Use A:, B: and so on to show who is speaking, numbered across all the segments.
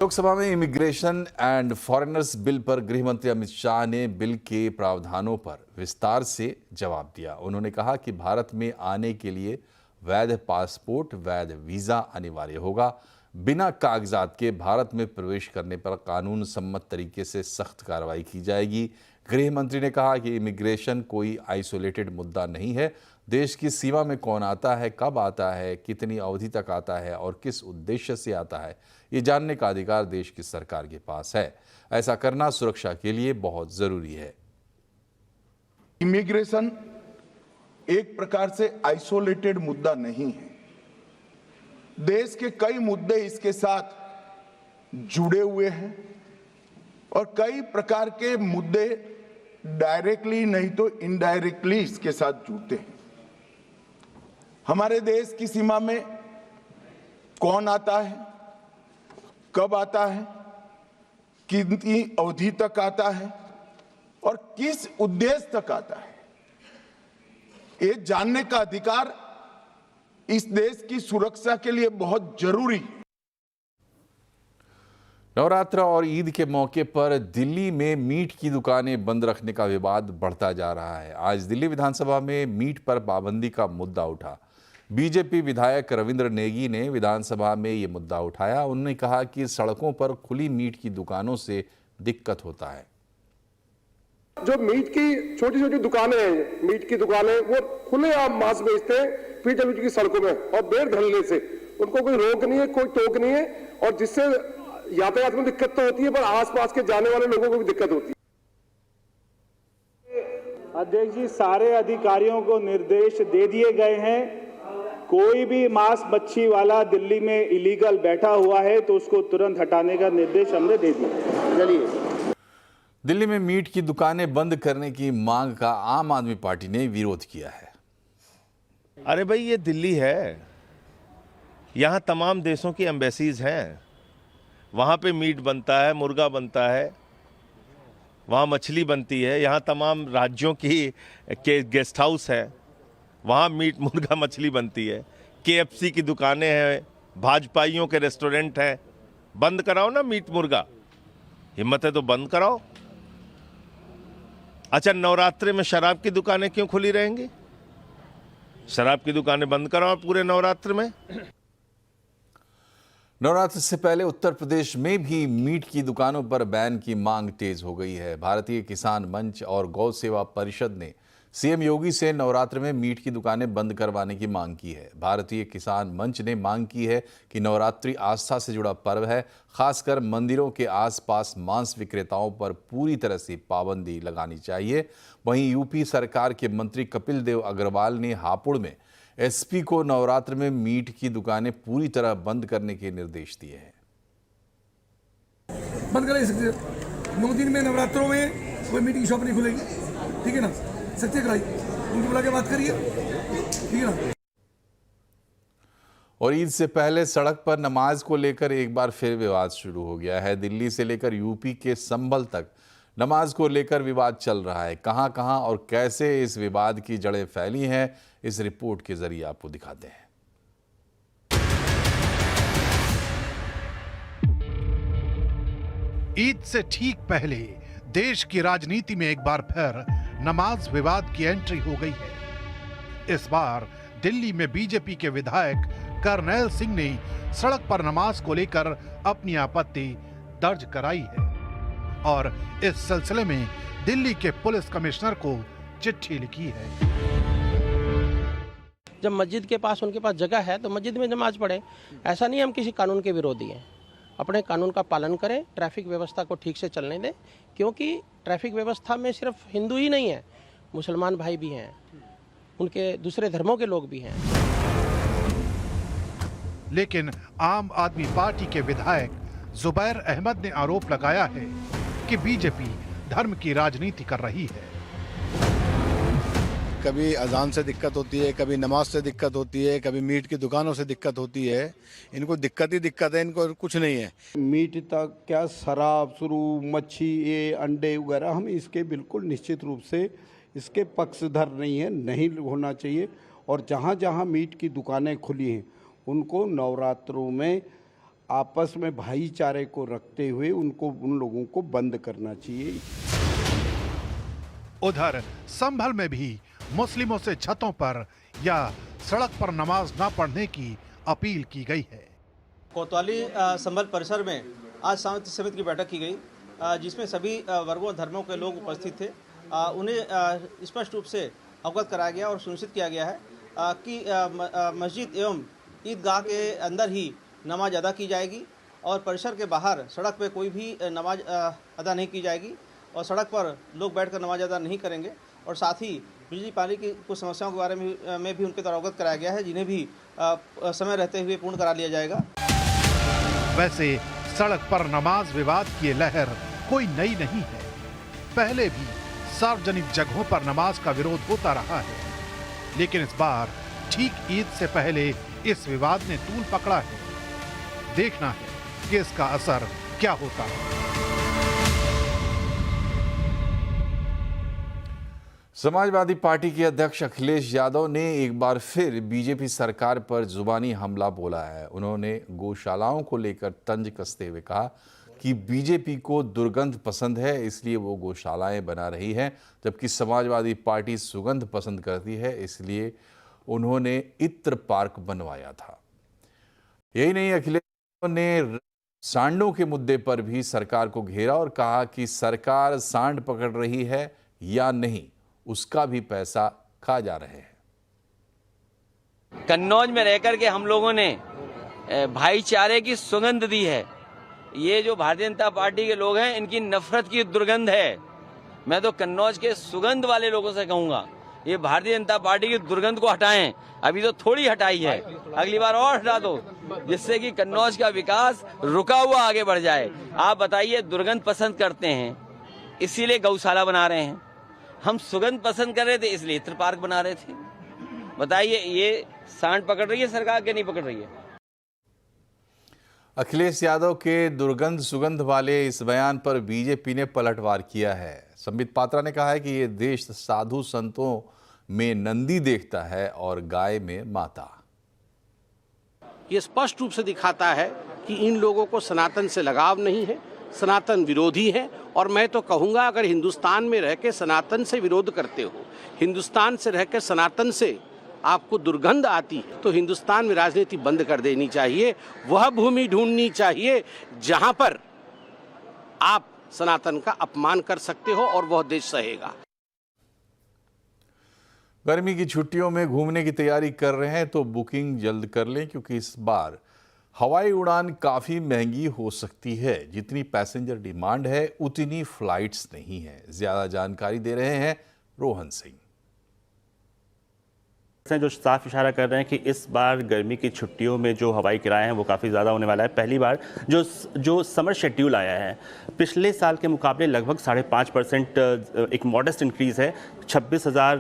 A: लोकसभा में immigration and foreigners bill पर गृह मंत्री अमित शाह ने बिल के प्रावधानों पर विस्तार से जवाब दिया। उन्होंने कहा कि भारत में आने के लिए वैध पासपोर्ट, वैध वीजा अनिवार्य होगा। बिना कागजात के भारत में प्रवेश करने पर कानून सम्मत तरीके से सख्त कार्रवाई की जाएगी। गृह मंत्री ने कहा कि इमिग्रेशन कोई आइसोलेटेड मुद्दा नहीं है। देश की सीमा में कौन आता है, कब आता है, कितनी अवधि तक आता है और किस उद्देश्य से आता है, ये जानने का अधिकार देश की सरकार के पास है। ऐसा करना सुरक्षा के लिए बहुत जरूरी है।
B: इमिग्रेशन एक प्रकार से आइसोलेटेड मुद्दा नहीं है। देश के कई मुद्दे इसके साथ जुड़े हुए हैं और कई प्रकार के मुद्दे डायरेक्टली नहीं तो इनडायरेक्टली इसके साथ जुड़ते हैं। हमारे देश की सीमा में कौन आता है, कब आता है, कितनी अवधि तक आता है और किस उद्देश्य तक आता है, ये जानने का अधिकार इस देश की सुरक्षा के लिए बहुत जरूरी है।
A: नवरात्र और ईद के मौके पर दिल्ली में मीट की दुकानें बंद रखने का विवाद बढ़ता जा रहा है। आज दिल्ली विधानसभा में मीट पर पाबंदी का मुद्दा उठा। बीजेपी विधायक रविंद्र नेगी ने विधानसभा में ये मुद्दा उठाया। उन्होंने कहा कि सड़कों पर खुली मीट की दुकानों से दिक्कत होता है।
C: जो मीट की छोटी छोटी दुकानें हैं, मीट की दुकानें, वो खुले आम मांस बेचते हैं पीछे पीछे की सड़कों में और बेर धरने से उनको कोई रोक नहीं है, कोई टोक नहीं है और जिससे यातायात में दिक्कत तो होती है पर आसपास के जाने वाले लोगों को भी दिक्कत होती है।
D: अध्यक्ष जी, सारे अधिकारियों को निर्देश दे दिए गए हैं, कोई भी मांस मच्छी वाला दिल्ली में इलीगल बैठा हुआ है तो उसको तुरंत हटाने का निर्देश हमने दे दिया। चलिए।
A: दिल्ली में मीट की दुकानें बंद करने की मांग का आम आदमी पार्टी ने विरोध किया है।
E: अरे भाई, ये दिल्ली है, यहाँ तमाम देशों की एम्बेसीज हैं, वहाँ पे मीट बनता है, मुर्गा बनता है, वहाँ मछली बनती है, यहाँ तमाम राज्यों के गेस्ट हाउस है, वहाँ मीट मुर्गा मछली बनती है, KFC की दुकानें हैं, भाजपाइयों के रेस्टोरेंट हैं। बंद कराओ ना मीट मुर्गा, हिम्मत है तो बंद कराओ। अच्छा, नवरात्रि में शराब की दुकानें क्यों खुली रहेंगी? शराब की दुकानें बंद कराओ पूरे नवरात्र में।
A: नवरात्र से पहले उत्तर प्रदेश में भी मीट की दुकानों पर बैन की मांग तेज हो गई है। भारतीय किसान मंच और गौ सेवा परिषद ने सीएम योगी से नवरात्र में मीट की दुकानें बंद करवाने की मांग की है। भारतीय किसान मंच ने मांग की है कि नवरात्रि आस्था से जुड़ा पर्व है, खासकर मंदिरों के आसपास मांस विक्रेताओं पर पूरी तरह से पाबंदी लगानी चाहिए। वहीं यूपी सरकार के मंत्री कपिल देव अग्रवाल ने हापुड़ में एसपी को नवरात्र में मीट की दुकानें पूरी तरह बंद करने के निर्देश दिए हैं।
F: बंद कर सकते, 9 दिन में नवरात्रों में कोई मीट की शॉप नहीं खुलेगी, ठीक है ना? सत्य कराई, उनको बुला के बात करिए, ठीक है ना?
A: और ईद से पहले सड़क पर नमाज को लेकर एक बार फिर विवाद शुरू हो गया है। दिल्ली से लेकर यूपी के संभल तक नमाज को लेकर विवाद चल रहा है। कहां और कैसे इस विवाद की जड़ें फैली हैं, इस रिपोर्ट के जरिए आपको दिखाते हैं।
G: ईद से ठीक पहले देश की राजनीति में एक बार फिर नमाज विवाद की एंट्री हो गई है। इस बार दिल्ली में बीजेपी के विधायक करनैल सिंह ने सड़क पर नमाज को लेकर अपनी आपत्ति दर्ज कराई है और इस सिलसिले में दिल्ली के पुलिस कमिश्नर को चिट्ठी लिखी है।
H: जब मस्जिद के पास उनके पास जगह है तो मस्जिद में नमाज पढ़े। ऐसा नहीं हम किसी कानून के विरोधी हैं, अपने कानून का पालन करें, ट्रैफिक व्यवस्था को ठीक से चलने दें, क्योंकि ट्रैफिक व्यवस्था में सिर्फ हिंदू ही नहीं है, मुसलमान भाई भी हैं, उनके दूसरे धर्मों के लोग भी हैं।
G: लेकिन आम आदमी पार्टी के विधायक जुबैर अहमद ने आरोप लगाया है कि बीजेपी धर्म की राजनीति कर रही है।
I: कभी अजान से दिक्कत होती है, कभी नमाज से दिक्कत होती है, कभी मीट की दुकानों से दिक्कत होती है। इनको दिक्कत ही दिक्कत है, इनको कुछ नहीं है।
J: मीट तक क्या, शराब शुरू, मच्छी, ये अंडे वगैरह, हम इसके बिल्कुल निश्चित रूप से इसके पक्षधर नहीं है, नहीं होना चाहिए। और जहाँ जहाँ मीट की दुकानें खुली हैं उनको नवरात्रों में आपस में भाईचारे को रखते हुए उन लोगों को बंद करना चाहिए।
G: उधर संभल में भी मुस्लिमों से छतों पर या सड़क पर नमाज न पढ़ने की अपील की गई है।
K: कोतवाली संभल परिसर में आज शांति समिति की बैठक की गई, जिसमें सभी वर्गों धर्मों के लोग उपस्थित थे। उन्हें स्पष्ट रूप से अवगत कराया गया और सुनिश्चित किया गया है कि मस्जिद एवं ईदगाह के अंदर ही नमाज अदा की जाएगी और परिसर के बाहर सड़क पर कोई भी नमाज अदा नहीं की जाएगी और सड़क पर लोग बैठकर नमाज अदा नहीं करेंगे। और साथ ही बिजली पानी की कुछ समस्याओं के बारे में भी उनके द्वारा अवगत कराया गया है, जिन्हें भी समय रहते हुए पूर्ण करा लिया जाएगा।
G: वैसे सड़क पर नमाज विवाद की लहर कोई नई नहीं है। पहले भी सार्वजनिक जगहों पर नमाज का विरोध होता रहा है, लेकिन इस बार ठीक ईद से पहले इस विवाद ने तूल पकड़ा है। देखना है कि इसका असर क्या होता है।
A: समाजवादी पार्टी के अध्यक्ष अखिलेश यादव ने एक बार फिर बीजेपी सरकार पर जुबानी हमला बोला है। उन्होंने गौशालाओं को लेकर तंज कसते हुए कहा कि बीजेपी को दुर्गंध पसंद है, इसलिए वो गौशालाएं बना रही है, जबकि समाजवादी पार्टी सुगंध पसंद करती है, इसलिए उन्होंने इत्र पार्क बनवाया था। यही नहीं, अखिलेश ने सांडों के मुद्दे पर भी सरकार को घेरा और कहा कि सरकार सांड पकड़ रही है या नहीं, उसका भी पैसा खा जा रहे हैं।
L: कन्नौज में रहकर के हम लोगों ने भाईचारे की सुगंध दी है। ये जो भारतीय जनता पार्टी के लोग हैं, इनकी नफरत की दुर्गंध है। मैं तो कन्नौज के सुगंध वाले लोगों से कहूंगा, ये भारतीय जनता पार्टी की दुर्गंध को हटाएं। अभी तो थोड़ी हटाई है, अगली बार और हटा दो, जिससे कि कन्नौज का विकास रुका हुआ आगे बढ़ जाए। आप बताइए, दुर्गंध पसंद करते हैं इसीलिए गौशाला बना रहे हैं, हम सुगंध पसंद कर रहे थे इसलिए इत्र पार्क बना रहे थे। बताइए, ये सांड पकड़ रही है सरकार के नहीं पकड़ रही है?
A: अखिलेश यादव के दुर्गंध सुगंध वाले इस बयान पर बीजेपी ने पलटवार किया है। संबित पात्रा ने कहा है कि ये देश साधु संतों में नंदी देखता है और गाय में माता।
H: ये स्पष्ट रूप से दिखाता है कि इन लोगों को सनातन से लगाव नहीं है, सनातन विरोधी है। और मैं तो कहूँगा, अगर हिंदुस्तान में रह के सनातन से विरोध करते हो, हिंदुस्तान से रह के सनातन से आपको दुर्गंध आती है, तो हिंदुस्तान में राजनीति बंद कर देनी चाहिए। वह भूमि ढूंढनी चाहिए जहां पर आप सनातन का अपमान कर सकते हो और वह देश सहेगा।
A: गर्मी की छुट्टियों में घूमने की तैयारी कर रहे हैं तो बुकिंग जल्द कर लें, क्योंकि इस बार हवाई उड़ान काफ़ी महंगी हो सकती है। जितनी पैसेंजर डिमांड है उतनी फ्लाइट्स नहीं है। ज़्यादा जानकारी दे रहे हैं रोहन सिंह।
M: जो साफ इशारा कर रहे हैं कि इस बार गर्मी की छुट्टियों में जो हवाई किराए हैं वो काफ़ी ज़्यादा होने वाला है। पहली बार जो समर शेड्यूल आया है, पिछले साल के मुकाबले लगभग 5.5% एक मॉडेस्ट इंक्रीज़ है। 26,000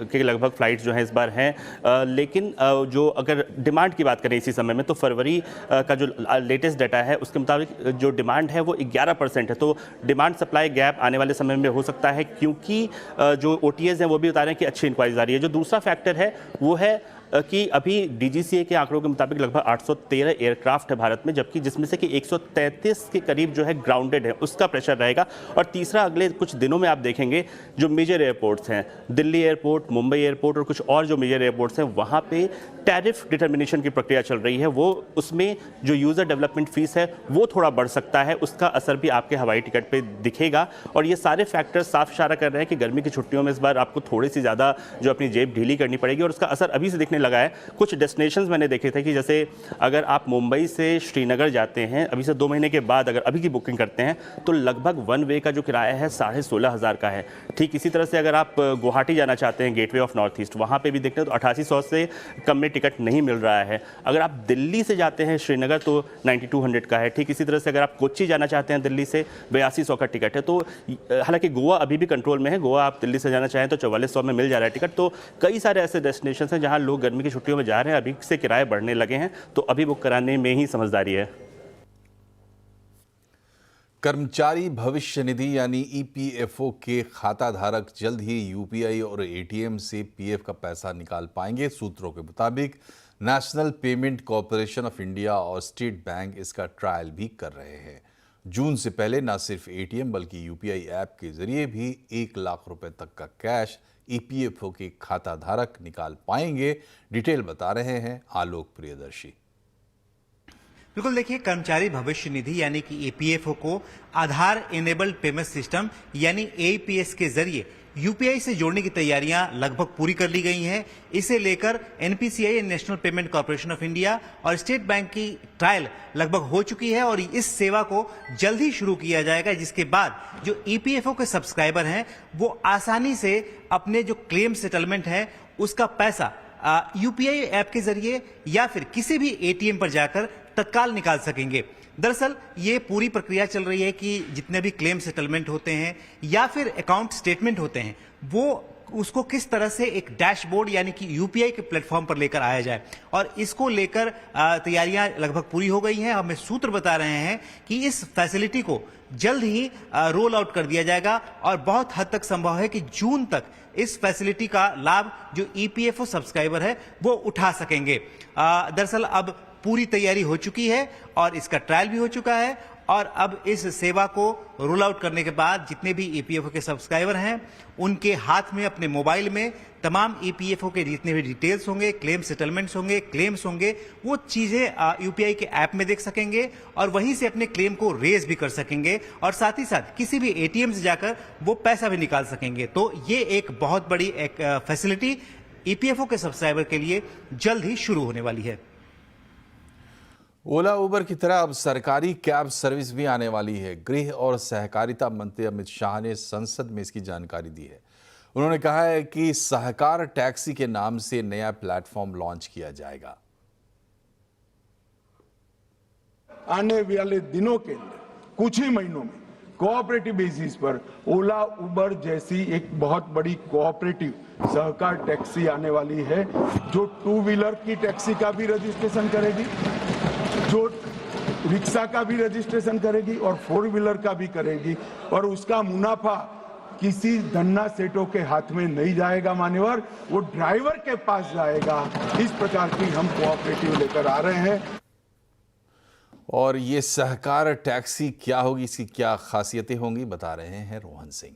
M: के लगभग फ़्लाइट्स जो हैं इस बार हैं। लेकिन जो अगर डिमांड की बात करें इसी समय में, तो फरवरी का जो लेटेस्ट डाटा है उसके मुताबिक जो डिमांड है वो 11% है। तो डिमांड सप्लाई गैप आने वाले समय में हो सकता है, क्योंकि जो OTAs हैं वो भी बता रहे हैं कि अच्छी इंक्वायरीज आ रही है। जो दूसरा फैक्टर है वो है कि अभी DGCA के आंकड़ों के मुताबिक लगभग 813 एयरक्राफ्ट है भारत में, जबकि जिसमें से कि 133 के करीब जो है ग्राउंडेड है, उसका प्रेशर रहेगा। और तीसरा, अगले कुछ दिनों में आप देखेंगे जो मेजर एयरपोर्ट्स हैं, दिल्ली एयरपोर्ट, मुंबई एयरपोर्ट और कुछ और जो मेजर एयरपोर्ट्स हैं, वहाँ पे टैरिफ डिटर्मिनेशन की प्रक्रिया चल रही है। वो उसमें जो यूज़र डेवलपमेंट फीस है वो थोड़ा बढ़ सकता है, उसका असर भी आपके हवाई टिकट पे दिखेगा। और ये सारे फैक्टर्स साफ इशारा कर रहे हैं कि गर्मी की छुट्टियों में इस बार आपको थोड़ी सी ज़्यादा जो अपनी जेब ढीली करनी पड़ेगी, और उसका असर अभी से दिखने लगा है। कुछ डेस्टिनेशंस मैंने देखे थे कि जैसे अगर आप मुंबई से श्रीनगर जाते हैं अभी से 2 महीने के बाद, अगर अभी की बुकिंग करते हैं तो लगभग 1 वे का जो किराया है 16,500 का है। ठीक इसी तरह से अगर आप गुवाहाटी जाना चाहते हैं, गेटवे ऑफ नॉर्थ ईस्ट, वहाँ पे भी देखते हैं तो 8800 से कम में टिकट नहीं मिल रहा है। अगर आप दिल्ली से जाते हैं श्रीनगर तो 9200 का है। ठीक इसी तरह से अगर आप कोच्चि जाना चाहते हैं दिल्ली से 8200 का टिकट है। तो हालांकि गोवा अभी भी कंट्रोल में है, गोवा आप दिल्ली से जाना चाहें तो 4400 में मिल जा रहा है टिकट। तो कई सारे ऐसे डेस्टिनेशन हैं जहाँ लोग गर्मी की छुट्टियों में जा रहे हैं, अभी से किराए बढ़ने लगे हैं, तो अभी बुक कराने में ही समझदारी है।
A: कर्मचारी भविष्य निधि यानी EPFO के खाता धारक जल्द ही UPI और ATM से PF का पैसा निकाल पाएंगे। सूत्रों के मुताबिक national payment corporation of India और स्टेट बैंक इसका ट्रायल भी कर रहे हैं। जून से पहले न सिर्फ एटीएम बल्कि यूपीआई ऐप के जरिए भी 1 लाख रुपए तक का कैश ईपीएफओ के खाता धारक निकाल पाएंगे। डिटेल बता रहे हैं आलोक प्रियदर्शी।
N: बिल्कुल, देखिए, कर्मचारी भविष्य निधि यानी कि ईपीएफओ को आधार इनेबल्ड पेमेंट सिस्टम यानी एईपीएस के जरिए यूपीआई से जोड़ने की तैयारियां लगभग पूरी कर ली गई हैं। इसे लेकर NPCI national payment corporation of India और स्टेट बैंक की ट्रायल लगभग हो चुकी है और इस सेवा को जल्द ही शुरू किया जाएगा, जिसके बाद जो ईपीएफओ के सब्सक्राइबर हैं वो आसानी से अपने जो क्लेम सेटलमेंट है उसका पैसा यूपीआई ऐप के जरिए या फिर किसी भी एटीएम पर जाकर तत्काल निकाल सकेंगे। दरअसल ये पूरी प्रक्रिया चल रही है कि जितने भी क्लेम सेटलमेंट होते हैं या फिर अकाउंट स्टेटमेंट होते हैं वो उसको किस तरह से एक डैशबोर्ड यानी कि यूपीआई के प्लेटफॉर्म पर लेकर आया जाए, और इसको लेकर तैयारियां लगभग पूरी हो गई हैं। हमें सूत्र बता रहे हैं कि इस फैसिलिटी को जल्द ही रोल आउट कर दिया जाएगा और बहुत हद तक संभव है कि जून तक इस फैसिलिटी का लाभ जो ईपीएफओ सब्सक्राइबर है वो उठा सकेंगे। दरअसल अब पूरी तैयारी हो चुकी है और इसका ट्रायल भी हो चुका है और अब इस सेवा को रोल आउट करने के बाद जितने भी ईपीएफओ के सब्सक्राइबर हैं उनके हाथ में अपने मोबाइल में तमाम ईपीएफओ के जितने भी डिटेल्स होंगे, क्लेम सेटलमेंट्स होंगे, क्लेम्स होंगे, वो चीजें यूपीआई के ऐप में देख सकेंगे और वहीं से अपने क्लेम को रेज भी कर सकेंगे और साथ ही साथ किसी भी एटीएम से जाकर वो पैसा भी निकाल सकेंगे। तो ये एक बहुत बड़ी एक फैसिलिटी ईपीएफओ के सब्सक्राइबर के लिए जल्द ही शुरू होने वाली है।
A: ओला उबर की तरह अब सरकारी कैब सर्विस भी आने वाली है। गृह और सहकारिता मंत्री अमित शाह ने संसद में इसकी जानकारी दी है। उन्होंने कहा है कि सहकार टैक्सी के नाम से नया प्लेटफॉर्म लॉन्च किया जाएगा।
B: आने वाले दिनों के अंदर कुछ ही महीनों में कोऑपरेटिव बेसिस पर ओला उबर जैसी एक बहुत बड़ी कोऑपरेटिव सहकार टैक्सी आने वाली है, जो 2 व्हीलर की टैक्सी का भी रजिस्ट्रेशन करेगी, जो रिक्शा का भी रजिस्ट्रेशन करेगी और 4 व्हीलर का भी करेगी, और उसका मुनाफा किसी धन्ना सेठों के हाथ में नहीं जाएगा मान्यवर, वो ड्राइवर के पास जाएगा। इस प्रकार की हम कोऑपरेटिव लेकर आ रहे हैं।
A: और ये सहकार टैक्सी क्या होगी, इसकी क्या खासियतें होंगी, बता रहे हैं रोहन सिंह।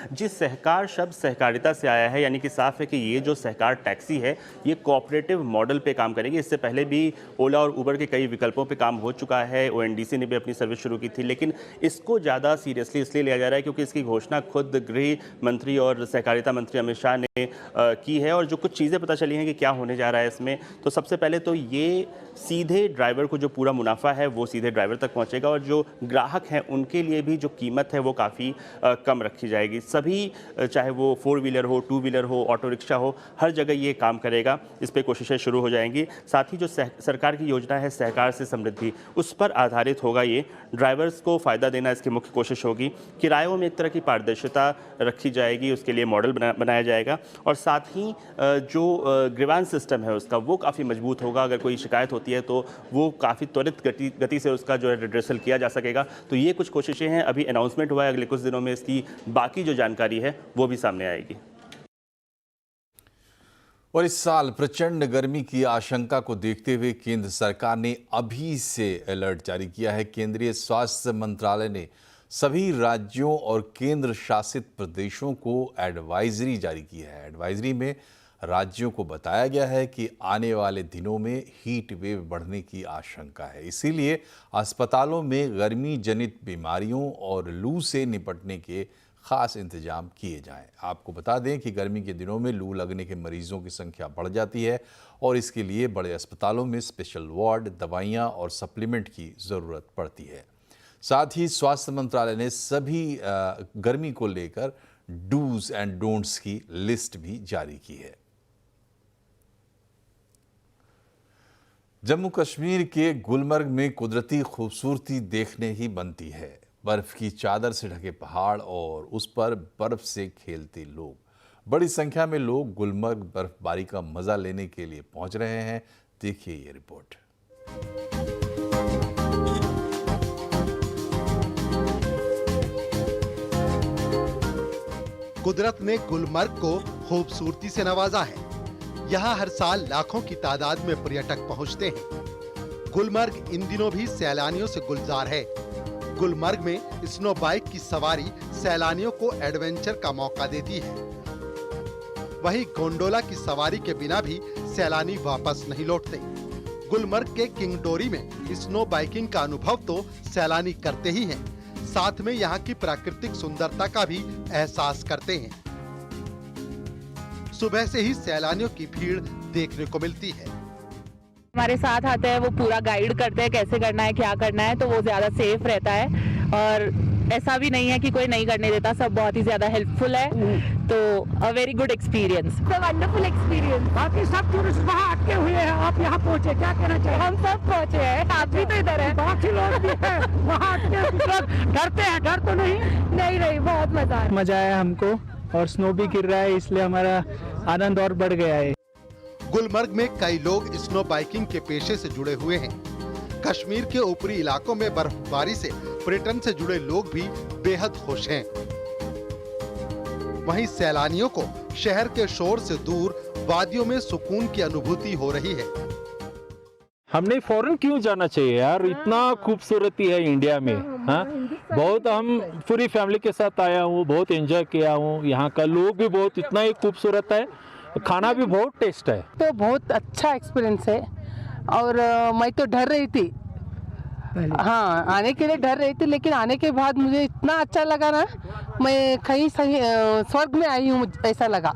M: जी, सहकार शब्द सहकारिता से आया है, यानी कि साफ है कि ये जो सहकार टैक्सी है ये कोऑपरेटिव मॉडल पे काम करेगी। इससे पहले भी ओला और उबर के कई विकल्पों पे काम हो चुका है। ओएनडीसी ने भी अपनी सर्विस शुरू की थी, लेकिन इसको ज़्यादा सीरियसली इसलिए लिया जा रहा है क्योंकि इसकी घोषणा खुद गृह मंत्री और सहकारिता मंत्री अमित शाह ने की है। और जो कुछ चीज़ें पता चली हैं कि क्या होने जा रहा है इसमें, तो सबसे पहले तो ये सीधे ड्राइवर को जो पूरा मुनाफा है वो सीधे ड्राइवर तक पहुंचेगा और जो ग्राहक हैं उनके लिए भी जो कीमत है वो काफ़ी कम रखी जाएगी। सभी, चाहे वो 4 व्हीलर हो, 2 व्हीलर हो, ऑटो रिक्शा हो, हर जगह ये काम करेगा। इस पे कोशिशें शुरू हो जाएंगी। साथ ही जो सरकार की योजना है सहकार से समृद्धि, उस पर आधारित होगा ये। ड्राइवर्स को फ़ायदा देना इसकी मुख्य कोशिश होगी। किरायों में एक तरह की पारदर्शिता रखी जाएगी, उसके लिए मॉडल बनाया जाएगा। और साथ ही जो ग्रीवांस सिस्टम है उसका वो काफ़ी मजबूत होगा। अगर कोई शिकायत होती है तो वो काफ़ी त्वरित गति से उसका जो है रिड्रेसल किया जा सकेगा। तो ये कुछ कोशिशें हैं। अभी अनाउंसमेंट हुआ है, अगले कुछ दिनों में इसकी बाकी जो जानकारी है वो भी सामने आएगी।
A: और इस साल प्रचंड गर्मी की आशंका को देखते हुए केंद्र सरकार ने अभी से अलर्ट जारी किया है। केंद्रीय स्वास्थ्य मंत्रालय ने सभी राज्यों और केंद्र शासित प्रदेशों को एडवाइजरी जारी की है। एडवाइजरी में राज्यों को बताया गया है कि आने वाले दिनों में हीट वेव बढ़ने की आशंका है, इसीलिए अस्पतालों में गर्मी जनित बीमारियों और लू से निपटने के खास इंतजाम किए जाएं। आपको बता दें कि गर्मी के दिनों में लू लगने के मरीजों की संख्या बढ़ जाती है और इसके लिए बड़े अस्पतालों में स्पेशल वार्ड, दवाइयां और सप्लीमेंट की ज़रूरत पड़ती है। साथ ही स्वास्थ्य मंत्रालय ने सभी गर्मी को लेकर डूज एंड डोंट्स की लिस्ट भी जारी की है। जम्मू कश्मीर के गुलमर्ग में कुदरती खूबसूरती देखने ही बनती है। बर्फ की चादर से ढके पहाड़ और उस पर बर्फ से खेलते लोग। बड़ी संख्या में लोग गुलमर्ग बर्फबारी का मजा लेने के लिए पहुंच रहे हैं। देखिए ये रिपोर्ट।
O: कुदरत ने गुलमर्ग को खूबसूरती से नवाजा है।
G: यहाँ हर साल लाखों की तादाद में पर्यटक पहुँचते हैं। गुलमर्ग इन दिनों भी सैलानियों से गुलजार है। गुलमर्ग में स्नो बाइक की सवारी सैलानियों को एडवेंचर का मौका देती है। वहीं गोंडोला की सवारी के बिना भी सैलानी वापस नहीं लौटते। गुलमर्ग के किंग डोरी में स्नो बाइकिंग का अनुभव तो सैलानी करते ही हैं, साथ में यहाँ की प्राकृतिक सुंदरता का भी एहसास करते हैं। सुबह से ही सैलानियों की भीड़ देखने को मिलती है।
O: हमारे साथ आते हैं, वो पूरा गाइड करते हैं कैसे करना है, क्या करना है, तो वो ज्यादा सेफ रहता है। और ऐसा भी नहीं है कि कोई नहीं करने देता, सब बहुत ही ज्यादा हेल्पफुल है। तो a very good experience, wonderful experience. बाकी सब टूरिस्ट वहाँ अटके हुए हैं, आप यहाँ पहुँचे, क्या कहना चाहिए? हम सब पहुँचे हैं, आप भी तो इधर है, बाकी लोग भी हैं वहाँ अटके। डरते हैं? डर तो नहीं, बहुत मजा आया हमको, और स्नो भी गिर रहा है, इसलिए हमारा आनंद और बढ़ गया है।
G: गुलमर्ग में कई लोग स्नो बाइकिंग के पेशे से जुड़े हुए हैं। कश्मीर के ऊपरी इलाकों में बर्फबारी से पर्यटन से जुड़े लोग भी बेहद खुश हैं। वहीं सैलानियों को शहर के शोर से दूर वादियों में सुकून की अनुभूति हो रही है।
P: हमने फॉरेन क्यों जाना चाहिए यार, इतना खूबसूरती है इंडिया में। हाँ, बहुत, हम पूरी फैमिली के साथ आया हूँ, बहुत एंजॉय किया हूँ। यहाँ का लोग भी बहुत इतना ही खूबसूरत है, खाना भी बहुत टेस्ट है।
O: तो बहुत अच्छा एक्सपीरियंस है। और मैं तो डर रही थी, हाँ, आने के लिए डर रही थी, लेकिन आने के बाद मुझे इतना अच्छा लगा ना, मैं कहीं सही स्वर्ग में आई हूँ ऐसा लगा।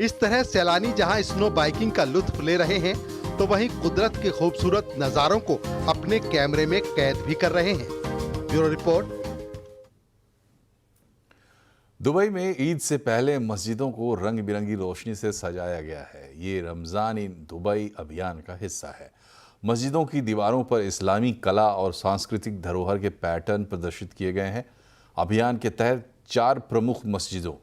G: इस तरह सैलानी जहां स्नो बाइकिंग का लुत्फ ले रहे हैं, तो वहीं कुदरत के खूबसूरत नजारों को अपने कैमरे में कैद भी कर रहे हैं। Bureau report.
A: दुबई में ईद से पहले मस्जिदों को रंग बिरंगी रोशनी से सजाया गया है। ये रमज़ान इन दुबई अभियान का हिस्सा है। मस्जिदों की दीवारों पर इस्लामी कला और सांस्कृतिक धरोहर के पैटर्न प्रदर्शित किए गए हैं। अभियान के तहत 4 प्रमुख मस्जिदों,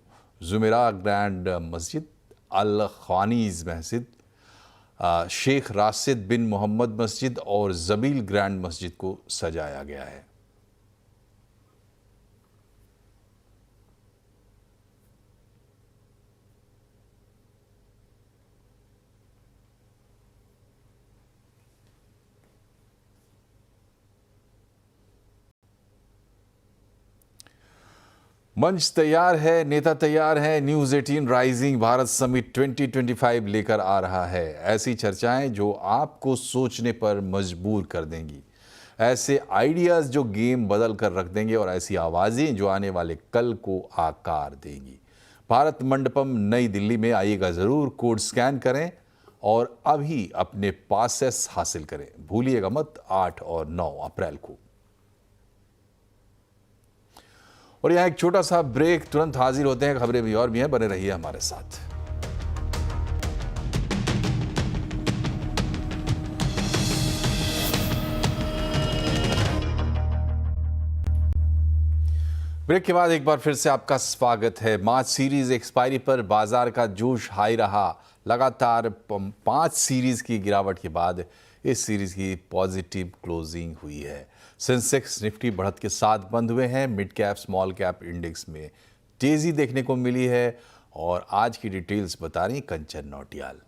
A: जुमेरा ग्रैंड मस्जिद, अल ख्वानीज मस्जिद, शेख राशिद बिन मोहम्मद मस्जिद और जबील ग्रैंड मस्जिद को सजाया गया है। मंच तैयार है, नेता तैयार है। न्यूज़ 18 राइजिंग भारत समिट 2025 लेकर आ रहा है ऐसी चर्चाएं जो आपको सोचने पर मजबूर कर देंगी, ऐसे आइडियाज़ जो गेम बदल कर रख देंगे और ऐसी आवाज़ें जो आने वाले कल को आकार देंगी। भारत मंडपम नई दिल्ली में आइएगा ज़रूर। कोड स्कैन करें और अभी अपने पासेस हासिल करें। भूलिएगा मत 8 और 9 अप्रैल को। और यहाँ एक छोटा सा ब्रेक, तुरंत हाजिर होते हैं। खबरें भी और भी हैं, बने रहिए हमारे साथ। ब्रेक के बाद एक बार फिर से आपका स्वागत है। मार्च सीरीज एक्सपायरी पर बाजार का जोश हाई रहा। लगातार 5 सीरीज की गिरावट के बाद इस सीरीज की पॉजिटिव क्लोजिंग हुई है। सेंसेक्स निफ्टी बढ़त के साथ बंद हुए हैं। Mid cap small cap index में तेजी देखने को मिली है। और आज की डिटेल्स बता रही कंचन नौटियाल।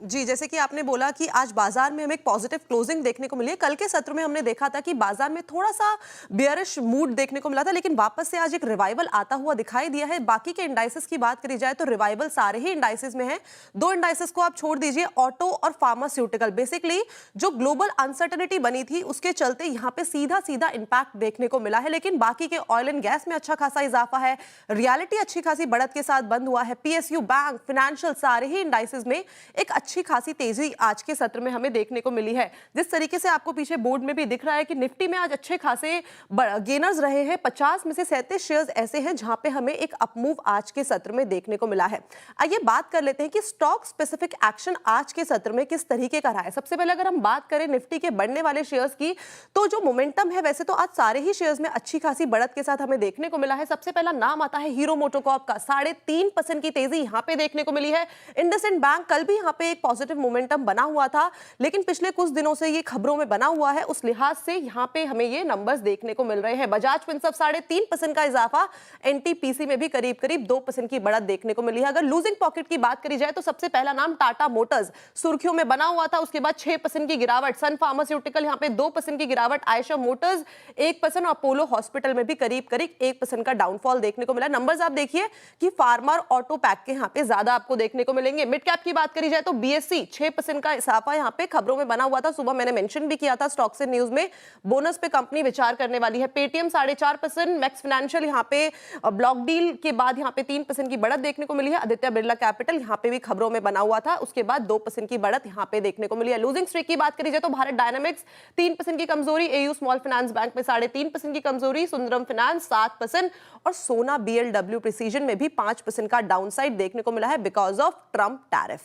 Q: जी, जैसे कि आपने बोला कि आज बाजार में हमें एक पॉजिटिव क्लोजिंग देखने को मिली है। कल के सत्र में हमने देखा था कि बाजार में थोड़ा सा बेयरिश मूड देखने को मिला था, लेकिन वापस से आज एक रिवाइवल आता हुआ दिखाई दिया है। बाकी के इंडाइसेस की बात करी जाए तो रिवाइवल सारे ही इंडाइसेस में है। 2 इंडाइसेस को आप छोड़ दीजिए, ऑटो और फार्मास्यूटिकल। बेसिकली जो ग्लोबल अनसर्टेनिटी बनी थी उसके चलते यहाँ पे सीधा सीधा इंपैक्ट देखने को मिला है, लेकिन बाकी के ऑयल एंड गैस में अच्छा खासा इजाफा है। रियलिटी अच्छी खासी बढ़त के साथ बंद हुआ है। पीएसयू, बैंक, फाइनेंशियल सारे ही इंडाइसेस में एक अच्छी खासी तेजी आज के सत्र में हमें देखने को मिली है। जिस तरीके से आपको पीछे बोर्ड में भी दिख रहा है कि निफ्टी में आज अच्छे खासे गेनर्स रहे हैं। 50 में से 37 शेयर्स ऐसे हैं जहां पे हमें एक अपमूव आज के सत्र में देखने को मिला है। आइए बात कर लेते हैं कि स्टॉक स्पेसिफिक एक्शन आज के सत्र में किस तरीके का रहा है। सबसे पहले अगर हम बात करें निफ्टी के बढ़ने वाले शेयर्स की, तो जो मोमेंटम है, वैसे तो आज सारे ही शेयर्स में अच्छी खासी बढ़त के साथ हमें देखने को मिला है। सबसे पहला नाम आता है हीरो मोटोकॉर्प का। 3.5% की तेजी यहां पे देखने को मिली है। इंडसइंड बैंक कल भी यहां पे एक एक पॉजिटिव मोमेंटम बना हुआ था, लेकिन पिछले कुछ दिनों से ये खबरों में बना हुआ है। उस लिहाज से यहाँ पे हमें ये नंबर्स देखने को मिल रहे हैं। बजाज फिनसर्व 3.5% का इजाफा, एनटीपीसी में भी करीब 2% की बढ़त देखने को मिली है। अगर लूजिंग पॉकेट की बात करी जाए तो सबसे पहला नाम टाटा मोटर्स सुर्खियों में बना हुआ था, उसके बाद 6% की गिरावट। सन फार्मास्यूटिकल यहाँ पे 2% की गिरावट, आयशा मोटर्स 1% और अपोलो हॉस्पिटल में भी करीब 1% का डाउनफॉल देखने को मिला। नंबर्स आप देखिए कि फार्मा और ऑटो पैक के यहाँ पे ज्यादा आपको देखने को मिलेंगे। मिड कैप की बात करी जाए तो बीएससी 6% का इजाफा यहाँ पे खबरों में बना हुआ था। सुबह मैंने मेंशन भी किया था स्टॉक्स इन न्यूज में, बोनस पे कंपनी विचार करने वाली है। पेटीएम 4.5%, मैक्स फाइनेंशियल यहाँ पे ब्लॉक डील के बाद यहाँ पे 3% की बढ़त देखने को मिली है। आदित्य बिरला कैपिटल यहाँ पे भी खबरों में बना हुआ था, उसके बाद 2% की बढ़त यहाँ पे देखने को मिली है। लूजिंग स्ट्रीक की बात करी जाए तो भारत डायनामिक्स 3% की कमजोरी, एयू स्मॉल फाइनेंस बैंक में 3.5% की कमजोरी, सुंदरम फाइनेंस 7% और सोना बीएलडब्ल्यू प्रिसीजन में भी 5% का डाउनसाइड देखने को मिला है because of Trump tariff.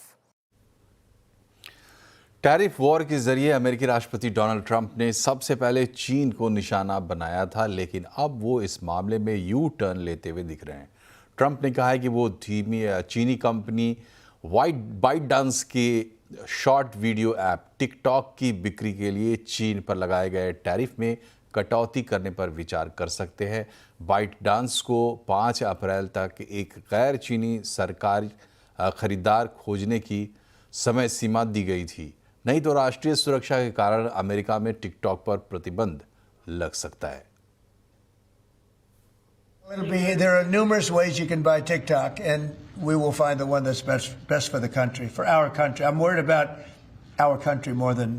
A: Tariff war के जरिए अमेरिकी राष्ट्रपति डोनाल्ड ट्रंप ने सबसे पहले चीन को निशाना बनाया था, लेकिन अब वो इस मामले में यू टर्न लेते हुए दिख रहे हैं। ट्रंप ने कहा है कि वो चीनी कंपनी बाइटडांस के शॉर्ट वीडियो ऐप टिकटॉक की बिक्री के लिए चीन पर लगाए गए टैरिफ में कटौती करने पर विचार कर सकते हैं। बाइटडांस को 5 अप्रैल तक एक गैर चीनी सरकारी खरीदार खोजने की समय सीमा दी गई थी, नहीं तो राष्ट्रीय सुरक्षा के कारण अमेरिका में टिकटॉक पर प्रतिबंध लग सकता है।
R: There are numerous ways you can buy TikTok, and we will find the one that's best for the country, for our country. I'm worried about our country more than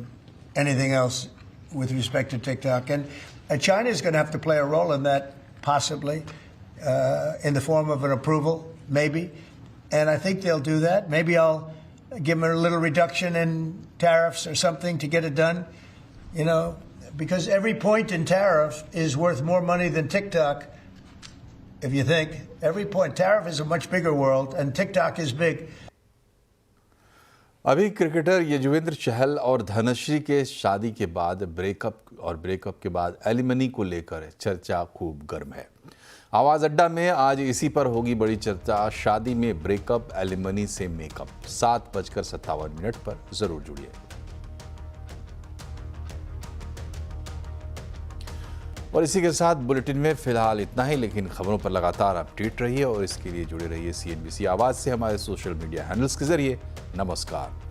R: anything else with respect to TikTok. And China is going to have to play a role in that, possibly, in the form of an approval, maybe. And I think they'll do that. Maybe I'll give them a little reduction in tariffs or something to get it done, you know, because every point in tariff is worth more money than TikTok. If you think every point, tariff is a much bigger world and TikTok is big.
A: अभी cricketer Yuzvendra Chahal और धनश्री के शादी के बाद breakup के बाद alimony को लेकर चर्चा खूब गर्म है। आवाज अड्डा में आज इसी पर होगी बड़ी चर्चा। शादी में ब्रेकअप, एलिमनी से मेकअप। 7:57 पर जरूर जुड़िए। और इसी के साथ बुलेटिन में फिलहाल इतना ही, लेकिन खबरों पर लगातार अपडेट रहिए और इसके लिए जुड़े रहिए CNBC आवाज से हमारे सोशल मीडिया हैंडल्स के जरिए। नमस्कार।